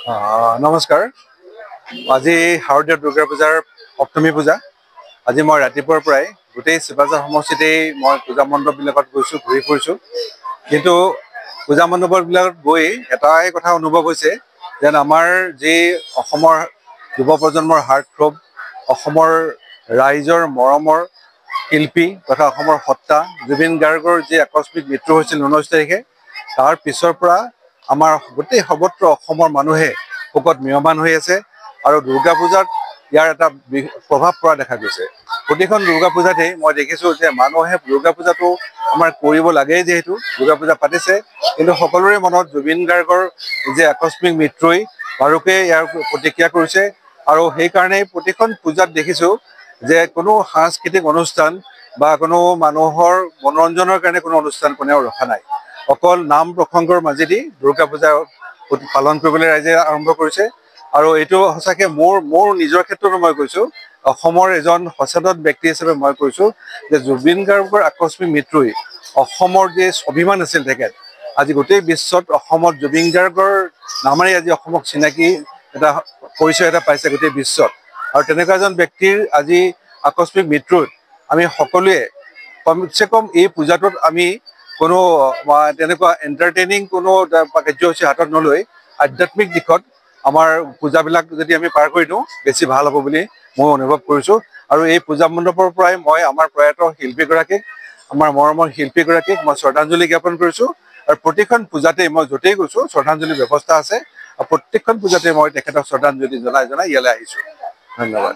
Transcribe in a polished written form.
নমস্কাৰ। আজি শাৰদীয় দুৰ্গা পূজাৰ সপ্তমী পূজা। আজি মই ৰাতিপুৱাৰ পৰাই গোটেই চিপাঝাৰ সমষ্টিতেই মই পূজা মণ্ডপবিলাকত গৈছোঁ, ঘূৰি ফুৰিছোঁ। কিন্তু পূজা মণ্ডপবিলাকত গৈ এটাই কথা অনুভৱ হৈছে যেন আমাৰ যি অসমৰ যুৱ প্ৰজন্মৰ হাৰ্টথ্ৰব, অসমৰ ৰাইজৰ মৰমৰ শিল্পী তথা অসমৰ সত্তা জুবিন গাৰ্গৰ যি আকস্মিক মৃত্যু হৈছিল 19 তাৰিখে, তাৰ পিছৰ পৰা আমাৰ গোটেই সৰ্বত্ৰ অসমৰ মানুহে শোকত ম্ৰিয়মান হৈ আছে আৰু দুৰ্গা পূজাত ইয়াৰ এটা প্ৰভাৱ পৰা দেখা গৈছে। প্ৰতিখন দুৰ্গা পূজাতেই মই দেখিছোঁ যে মানুহে দুৰ্গা পূজাটো আমাৰ কৰিব লাগেই, যিহেতু দুৰ্গা পূজা পাতিছে, কিন্তু সকলোৰে মনত জুবিন গাৰ্গৰ যে আকস্মিক মৃত্যুই বাৰুকে ইয়াৰ প্ৰতিক্ৰিয়া কৰিছে। আৰু সেইকাৰণেই প্ৰতিখন পূজাত দেখিছোঁ যে কোনো সাংস্কৃতিক অনুষ্ঠান বা কোনো মানুহৰ মনোৰঞ্জনৰ কাৰণে কোনো অনুষ্ঠান কোনেও ৰখা নাই। অকল নাম প্ৰসংগৰ মাজেদি দুৰ্গা পূজা পালন কৰিবলৈ ৰাইজে আৰম্ভ কৰিছে। আৰু এইটো সঁচাকৈ মোৰ নিজৰ ক্ষেত্ৰতো মই কৈছোঁ, অসমৰ এজন সচেতন ব্যক্তি হিচাপে মই কৈছোঁ যে জুবিন গাৰ্গৰ আকস্মিক মৃত্যুই অসমৰ যে স্বাভিমান আছিল তেখেত, আজি গোটেই বিশ্বত অসমত জুবিন গাৰ্গৰ নামেৰে আজি অসমক চিনাকি এটা পৰিচয় এটা পাইছে গোটেই বিশ্বত। আৰু তেনেকুৱা এজন ব্যক্তিৰ আজি আকস্মিক মৃত্যুত আমি সকলোৱে কমচে কম এই পূজাটোত আমি কোনো তেনেকুৱা এণ্টাৰটেইনিং কোনো কাৰ্যসূচী হাতত নলৈ আধ্যাত্মিক দিশত আমাৰ পূজাবিলাক যদি আমি পাৰ কৰি দিওঁ বেছি ভাল হ'ব বুলি মই অনুভৱ কৰিছোঁ। আৰু এই পূজা মণ্ডপৰ পৰাই মই আমাৰ প্ৰয়াত শিল্পীগৰাকীক, আমাৰ মৰমৰ শিল্পীগৰাকীক মই শ্ৰদ্ধাঞ্জলি জ্ঞাপন কৰিছোঁ। আৰু প্ৰতিখন পূজাতেই মই য'তেই গৈছোঁ শ্ৰদ্ধাঞ্জলিৰ ব্যৱস্থা আছে, আৰু প্ৰত্যেকখন পূজাতে মই তেখেতক শ্ৰদ্ধাঞ্জলি জনাই ইয়ালৈ আহিছোঁ। ধন্যবাদ।